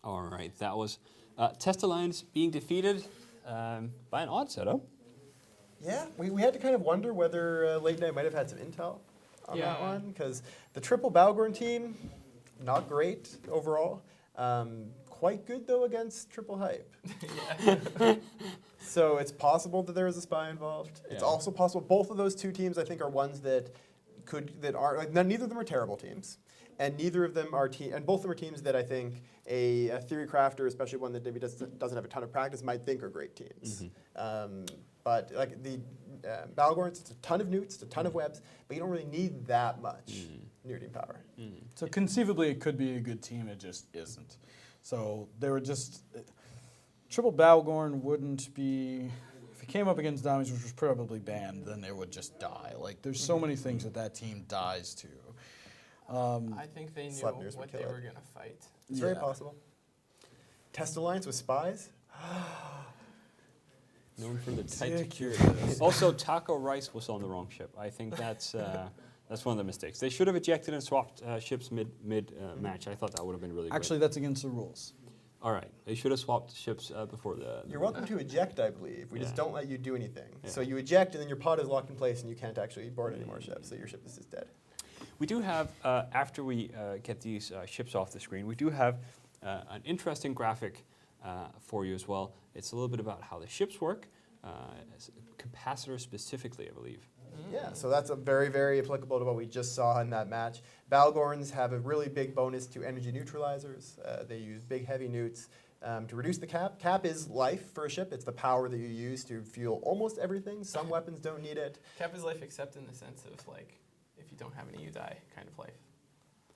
All right, that was Test Alliance being defeated by an odd setup. Yeah, we had to kind of wonder whether Late Night might have had some intel on that one, because the triple Balgorn team, not great overall. Quite good, though, against triple Hype. So it's possible that there was a spy involved. It's also possible both of those two teams, I think, are ones that are like, neither of them are terrible teams, and neither of them are and both of them are teams that I think a theory crafter, especially one that maybe doesn't have a ton of practice, might think are great teams. But like the Balgorns, it's a ton of newts, it's a ton of webs, but you don't really need that much neuting power. So conceivably, it could be a good team. It just isn't. So they were just triple Balgorn wouldn't be. If it came up against Dommies, which was probably banned, then they would just die. Like there's so many things that team dies to. I think they knew Sleipnirs what would they kill were it. going to fight. It's very possible. Test Alliance with spies? Known for the tight Ridiculous. security. Also, Taco Rice was on the wrong ship. I think that's one of the mistakes. They should have ejected and swapped ships mid match. I thought that would have been really Actually, that's against the rules. All right, they should have swapped ships before the. You're welcome to eject, I believe. We just Yeah. don't let you do anything. Yeah. So you eject, and then your pod is locked in place, and you can't actually board any more ships, so your ship is just dead. We do have, after we get these ships off the screen, we do have an interesting graphic for you as well. It's a little bit about how the ships work, capacitor specifically, I believe. Yeah, so that's a very, very applicable to what we just saw in that match. Balgorns have a really big bonus to energy neutralizers. They use big, heavy newts to reduce the cap. Cap is life for a ship. It's the power that you use to fuel almost everything. Some weapons don't need it. Cap is life except in the sense of, like, if you don't have any, you die kind of life.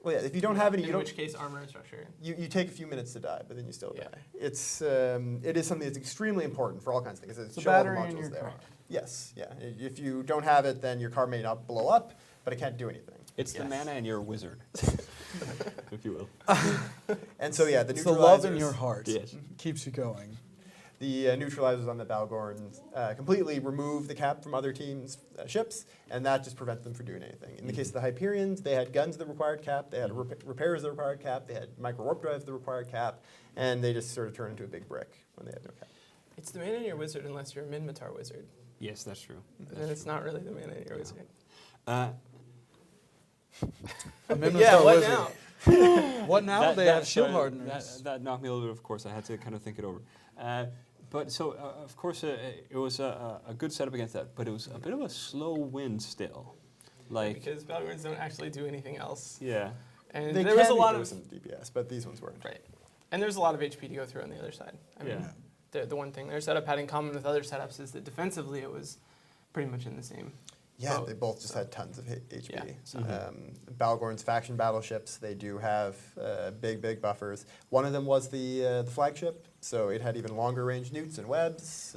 Well, yeah, if you don't have any, in you don't. which case, armor and structure. You take a few minutes to die, but then you still Yeah. die. It is something that's extremely important for all kinds of things. It's The show all the battery in modules your there. car. Yes, yeah. If you don't have it, then your car may not blow up, but it can't do anything. It's the mana and your wizard, if you will. And so, yeah, the It's the love in neutralizers- your heart. Yes. Keeps you going. The neutralizers on the Balgorns completely remove the cap from other teams' ships, and that just prevents them from doing anything. In the case of the Hyperions, they had guns that required cap, they had repairs that required cap, they had micro warp drives that required cap, and they just sort of turned into a big brick when they had no cap. It's the mana in your wizard unless you're a Minmatar wizard. Yes, that's true. Then it's not really the mana in your wizard. A Yeah, Minotaur what wizard. now? What now? They have shield hardeners. That knocked me a little bit, of course. I had to kind of think it over. But so, of course, it was a good setup against that, but it was a bit of a slow win still. Like, Because Balgorns don't actually do anything else. yeah. And They there was a can lot go of some DPS, but these ones weren't. right, and there's a lot of HP to go through on the other side. I mean, the one thing their setup had in common with other setups is that defensively it was pretty much in the same. Yeah, boat, they both just so. had tons of HP. Yeah. So- Balgorn's faction battleships, they do have big, big buffers. One of them was the flagship, so it had even longer range newts and webs,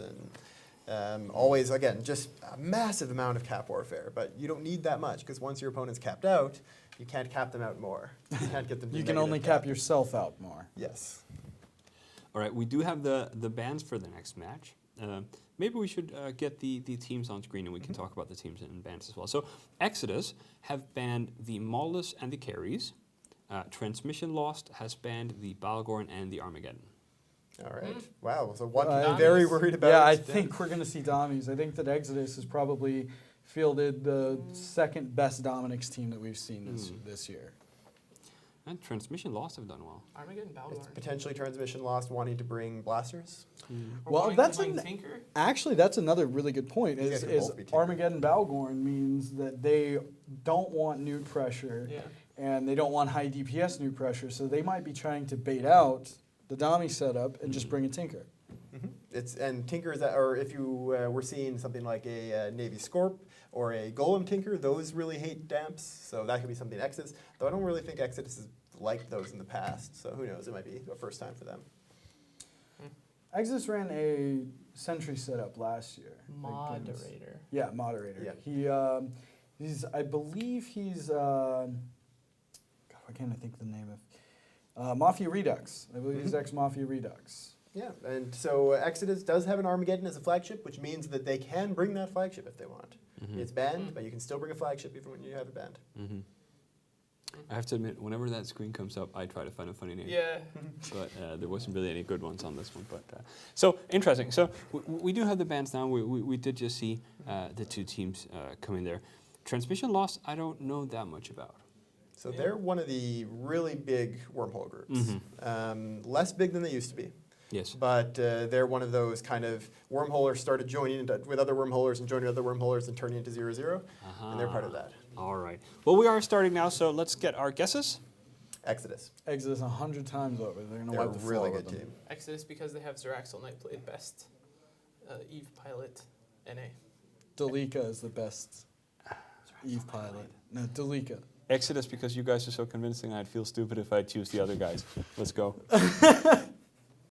and always, again, just a massive amount of cap warfare. But you don't need that much, because once your opponent's capped out, you can't cap them out more. You can't get them to You can negative only cap yourself out more. Yes. All right, we do have the bans for the next match. Maybe we should get the teams on screen and we can talk about the teams and bans as well. So Exodus have banned the Maulus and the Carries. Transmission Lost has banned the Balgorn and the Armageddon. All right. Wow. So one Dommies. very worried about. Yeah, I think we're going to see Dommies. I think that Exodus has probably fielded the second best Dominix team that we've seen this year. And Transmission Lost have done well. Armageddon It's Balgorn. potentially transmission lost, wanting to bring blasters. Or Well, wanting that's to bring an- Tinker. Actually, that's another really good point. These Is, guys can is both be Tinker. Armageddon Balgorn means that they don't want nude pressure Yeah. and they don't want high DPS nude pressure, so they might be trying to bait out the Dommy setup and just bring a Tinker. And Tinker is that, or if you were seeing something like a Navy Scorp or a Golem Tinker, those really hate damps, so that could be something Exodus. Though I don't really think Exodus has liked those in the past, so who knows? It might be a first time for them. Exodus ran a Sentry setup last year. against- Moderator. Yeah, moderator. Yeah. He's I believe he's God, why can't I think of the name of Mafia Redux. I believe he's ex-Mafia Redux. Yeah, and so Exodus does have an Armageddon as a flagship, which means that they can bring that flagship if they want. It's banned, but you can still bring a flagship even when you have it banned. I have to admit, whenever that screen comes up, I try to find a funny name. Yeah. But there wasn't really any good ones on this one. But so interesting. So we do have the bands now. We did just see the two teams come in there. Transmission loss, I don't know that much about. So they're one of the really big wormhole groups. Less big than they used to be. Yes. But they're one of those kind of wormholers started joining with other wormholers and joining other wormholers and turning into 0-0. And they're part of that. All right. Well, we are starting now, so let's get our guesses. Exodus. Exodus 100 times over. They're gonna They're a wipe the floor really with good them. team. Exodus because they have Zeraxel Knight played best. Eve Pilot, NA. Delika is the best Eve pilot. No, Delika. Exodus because you guys are so convincing. I'd feel stupid if I choose the other guys. Let's go.